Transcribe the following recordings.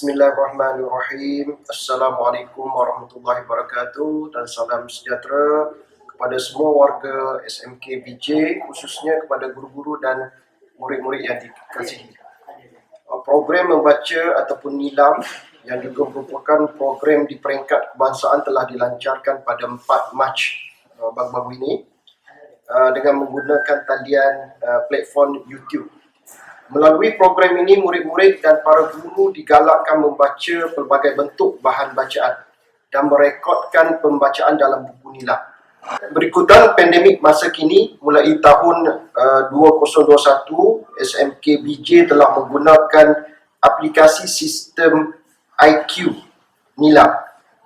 Bismillahirrahmanirrahim. Assalamualaikum warahmatullahi wabarakatuh dan salam sejahtera kepada semua warga SMK BJ, khususnya kepada guru-guru dan murid-murid yang dikasihi. Program membaca ataupun nilam yang juga merupakan program di peringkat kebangsaan telah dilancarkan pada 4 Mac baru-baru ini dengan menggunakan talian platform YouTube. Melalui program ini, murid-murid dan para guru digalakkan membaca pelbagai bentuk bahan bacaan dan merekodkan pembacaan dalam buku nilam. Berikutan pandemik masa kini, mulai tahun 2021, SMK BJ telah menggunakan aplikasi sistem IQ nilam,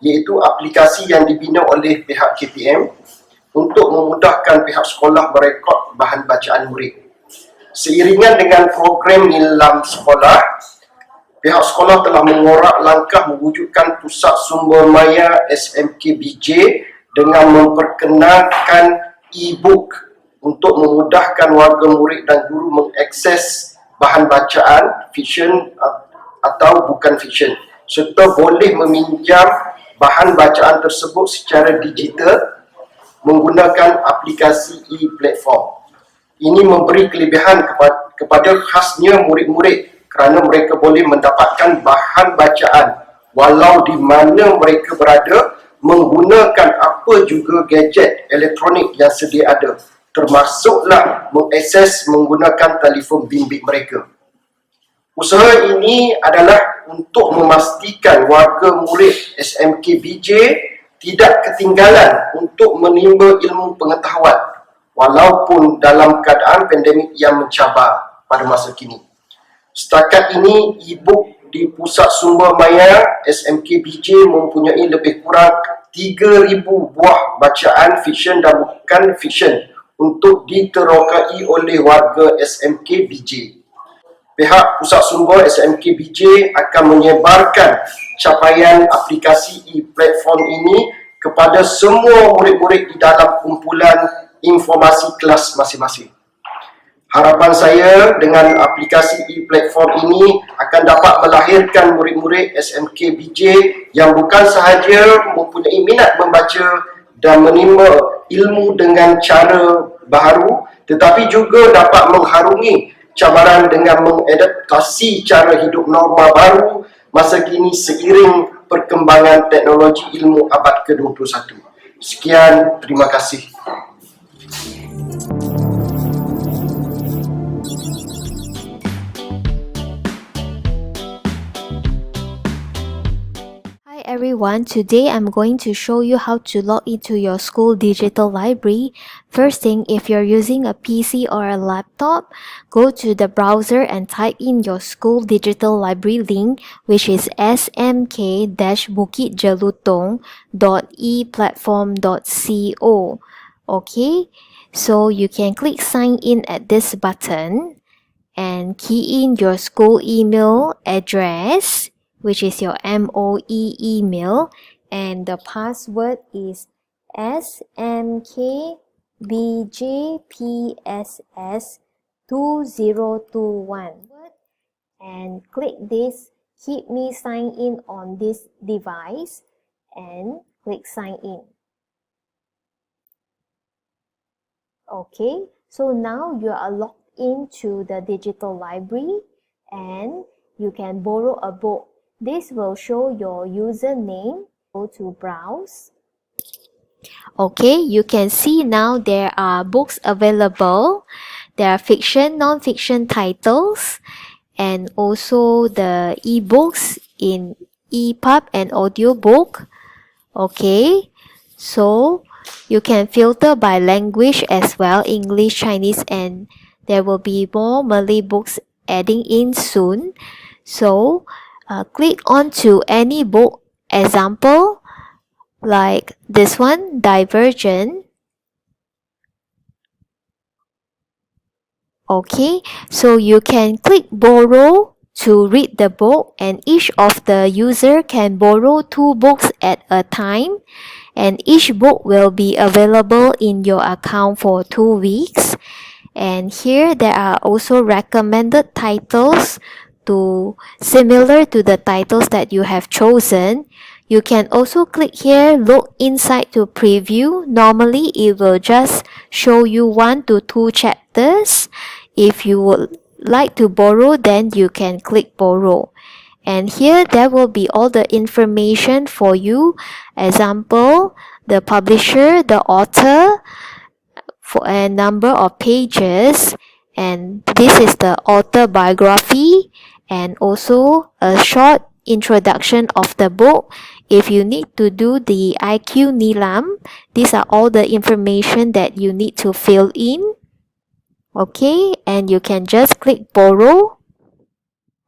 iaitu aplikasi yang dibina oleh pihak KPM untuk memudahkan pihak sekolah merekod bahan bacaan murid. Seiringan dengan program nilam sekolah, pihak sekolah telah mengorak langkah mewujudkan Pusat Sumber Maya SMK BJ dengan memperkenalkan e-book untuk memudahkan warga murid dan guru mengakses bahan bacaan fiksyen atau bukan fiksyen, serta boleh meminjam bahan bacaan tersebut secara digital menggunakan aplikasi e-platform. Ini memberi kelebihan kepada khasnya murid-murid kerana mereka boleh mendapatkan bahan bacaan walau di mana mereka berada menggunakan apa juga gadget elektronik yang sedia ada, termasuklah mengakses menggunakan telefon bimbit mereka. Usaha ini adalah untuk memastikan warga murid SMK BJ tidak ketinggalan untuk menimba ilmu pengetahuan walaupun dalam keadaan pandemik yang mencabar pada masa kini. Setakat ini, e-book di Pusat Sumber Maya SMK BJ mempunyai lebih kurang 3,000 buah bacaan fiksyen dan bukan fiksyen untuk diterokai oleh warga SMK BJ. Pihak Pusat Sumber SMK BJ akan menyebarkan capaian aplikasi e-platform ini kepada semua murid-murid di dalam kumpulan informasi kelas masing-masing. Harapan saya dengan aplikasi e-platform ini akan dapat melahirkan murid-murid SMK BJ yang bukan sahaja mempunyai minat membaca dan menimba ilmu dengan cara baharu, tetapi juga dapat mengharungi cabaran dengan mengadaptasi cara hidup normal baru masa kini seiring perkembangan teknologi ilmu abad ke-21. Sekian, terima kasih. Hi everyone, today I'm going to show you how to log into your school digital library. First thing, if you're using a PC or a laptop, go to the browser and type in your school digital library link, which is smk-bukitjelutong.eplatform.co. Okay, so you can click sign in at this button and key in your school email address, which is your MOE email, and the password is smkbjpss2021, and click this keep me sign in on this device and click sign in. Okay, so now you are logged into the digital library and you can borrow a book. This will show your username. Go to browse. Okay, you can see now there are books available. There are fiction, non-fiction titles, and also the e-books in EPUB and audiobook. Okay, so you can filter by language as well, English, Chinese, and there will be more Malay books adding in soon. So click on to any book, example like this one, Divergent. Okay, so you can click borrow to read the book, and each of the user can borrow 2 books at a time, and each book will be available in your account for 2 weeks. And here there are also recommended titles similar to the titles that you have chosen, you can also click here, look inside to preview. Normally, it will just show you 1 to 2 chapters. If you would like to borrow, then you can click borrow. And here there will be all the information for you. Example, the publisher, the author, for a number of pages, and this is the author biography, and also a short introduction of the book. If you need to do the IQ nilam, these are all the information that you need to fill in. Okay, and you can just click borrow.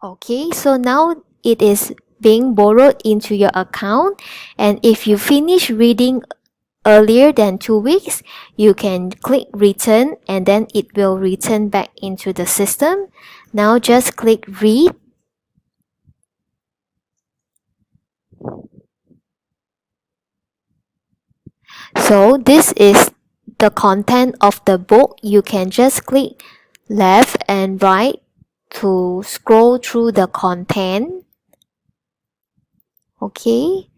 Okay, so now it is being borrowed into your account, and if you finish reading earlier than 2 weeks, you can click return and then it will return back into the system. Now just click read. So this is the content of the book. You can just click left and right to scroll through the content. Okay.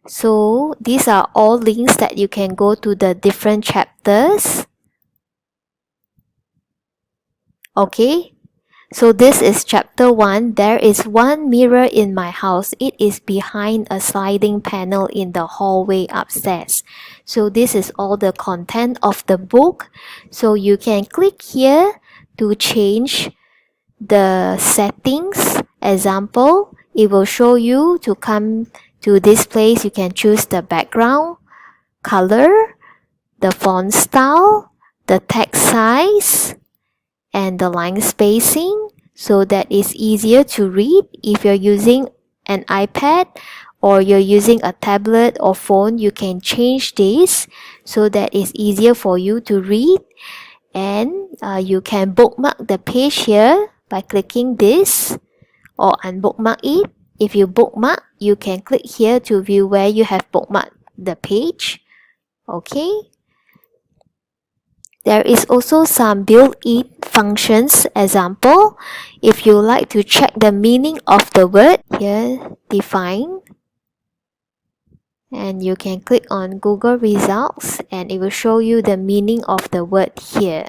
So these are all links that you can go to the different chapters. Okay, so this is chapter 1. There is one mirror in my house. It is behind a sliding panel in the hallway upstairs. So this is all the content of the book. So you can click here to change the settings. Example, it will show you to come to this place. You can choose the background color, the font style, the text size, and the line spacing, so that it's easier to read. If you're using an iPad or you're using a tablet or phone, you can change this so that it's easier for you to read. And you can bookmark the page here by clicking this or unbookmark it. If you bookmark, you can click here to view where you have bookmarked the page. Okay. There is also some built-in functions. Example, if you like to check the meaning of the word, here define, and you can click on Google results and it will show you the meaning of the word here.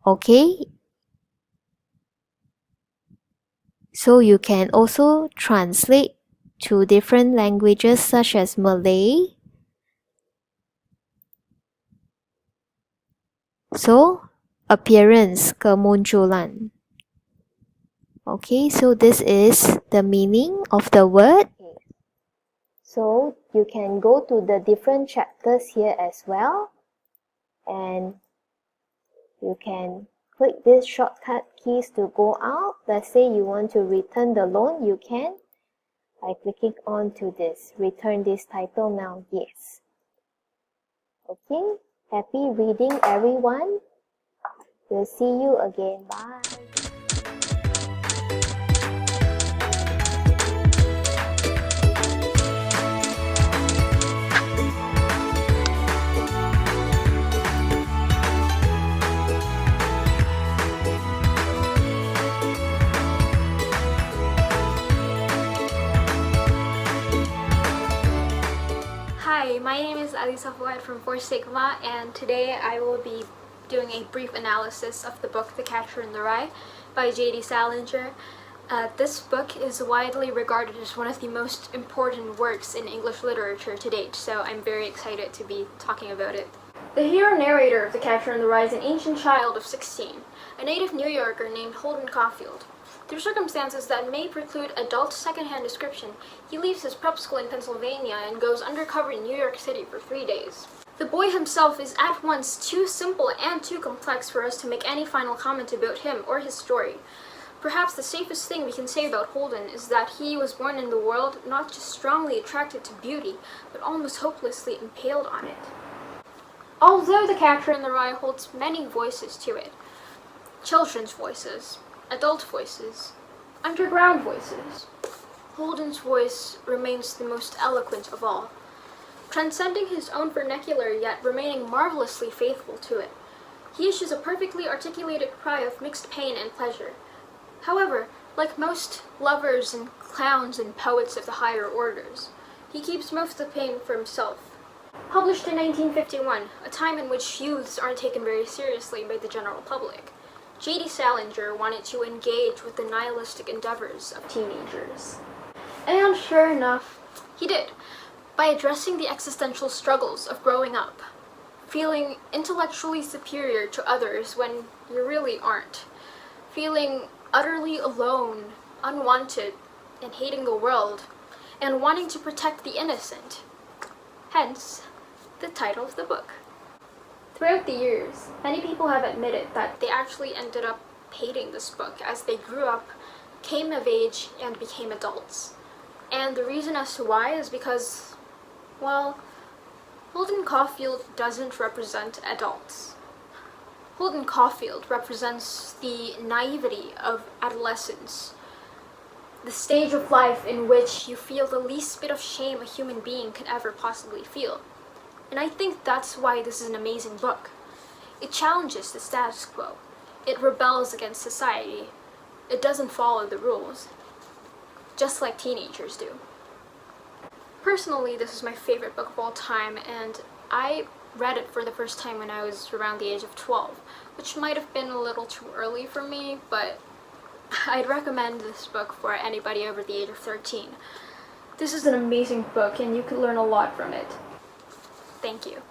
Okay, so you can also translate to different languages such as Malay. So, appearance, kemunculan. Okay, so this is the meaning of the word. So, you can go to the different chapters here as well. And you can click this shortcut keys to go out. Let's say you want to return the loan, you can by clicking on to this. Return this title now, yes. Okay. Happy reading, everyone. We'll see you again. Bye. Hi, my name is Alisa Fuad from 4 Sigma, and today I will be doing a brief analysis of the book The Catcher in the Rye by J.D. Salinger. This book is widely regarded as one of the most important works in English literature to date, so I'm very excited to be talking about it. The hero narrator of The Catcher in the Rye is an ancient child of 16, a native New Yorker named Holden Caulfield. Through circumstances that may preclude adult secondhand description, he leaves his prep school in Pennsylvania and goes undercover in New York City for 3 days. The boy himself is at once too simple and too complex for us to make any final comment about him or his story. Perhaps the safest thing we can say about Holden is that he was born in the world not just strongly attracted to beauty, but almost hopelessly impaled on it. Although The Catcher in the Rye holds many voices to it, children's voices, adult voices, underground voices, Holden's voice remains the most eloquent of all, transcending his own vernacular yet remaining marvelously faithful to it. He issues a perfectly articulated cry of mixed pain and pleasure, However, like most lovers and clowns and poets of the higher orders, he keeps most of the pain for himself. Published in 1951, a time in which youths aren't taken very seriously by the general public, J.D. Salinger wanted to engage with the nihilistic endeavors of teenagers. And sure enough, he did, by addressing the existential struggles of growing up, feeling intellectually superior to others when you really aren't, feeling utterly alone, unwanted, and hating the world, and wanting to protect the innocent. Hence, the title of the book. Throughout the years, many people have admitted that they actually ended up hating this book as they grew up, came of age, and became adults. And the reason as to why is because, well, Holden Caulfield doesn't represent adults. Holden Caulfield represents the naivety of adolescence, the stage of life in which you feel the least bit of shame a human being could ever possibly feel. And I think that's why this is an amazing book. It challenges the status quo. It rebels against society. It doesn't follow the rules, just like teenagers do. Personally, this is my favorite book of all time, and I read it for the first time when I was around the age of 12, which might have been a little too early for me, but I'd recommend this book for anybody over the age of 13. This is an amazing book, and you could learn a lot from it. Thank you.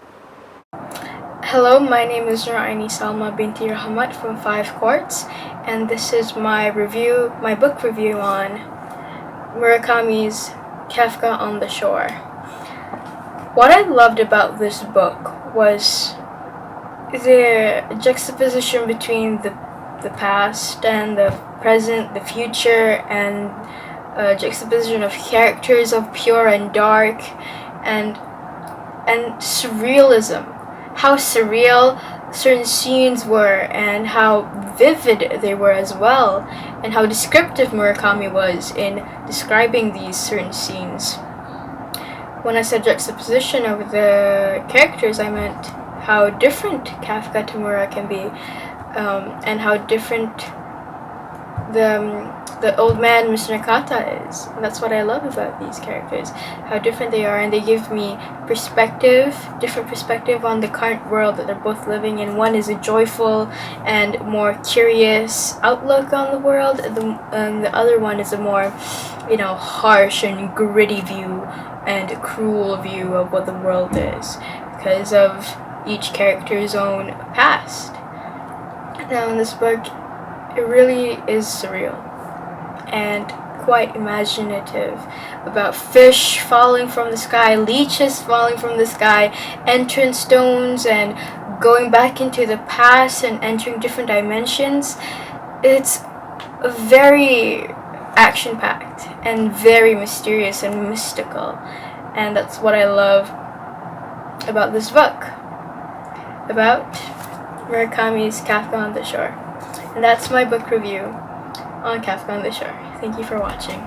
Hello, my name is Nuraini Salma binti Rahmat from 5 Courts, and this is my book review on Murakami's Kafka on the Shore. What I loved about this book was the juxtaposition between the past and the present, the future, and juxtaposition of characters of pure and dark, and surrealism. How surreal certain scenes were, and how vivid they were as well, and how descriptive Murakami was in describing these certain scenes. When I said juxtaposition of the characters, I meant how different Kafka Tamura can be, and how different the old man Mr. Nakata is. And that's what I love about these characters, how different they are, and they give me different perspective on the current world that they're both living in. One is a joyful and more curious outlook on the world, and the other one is a more, harsh and gritty view and cruel view of what the world is, because of each character's own past. Now in this book, it really is surreal and quite imaginative, about fish falling from the sky, leeches falling from the sky, entrance stones, and going back into the past and entering different dimensions. It's very action-packed and very mysterious and mystical, and that's what I love about this book, about Murakami's Kafka on the Shore. And that's my book review on Kafka on the Shore. Thank you for watching.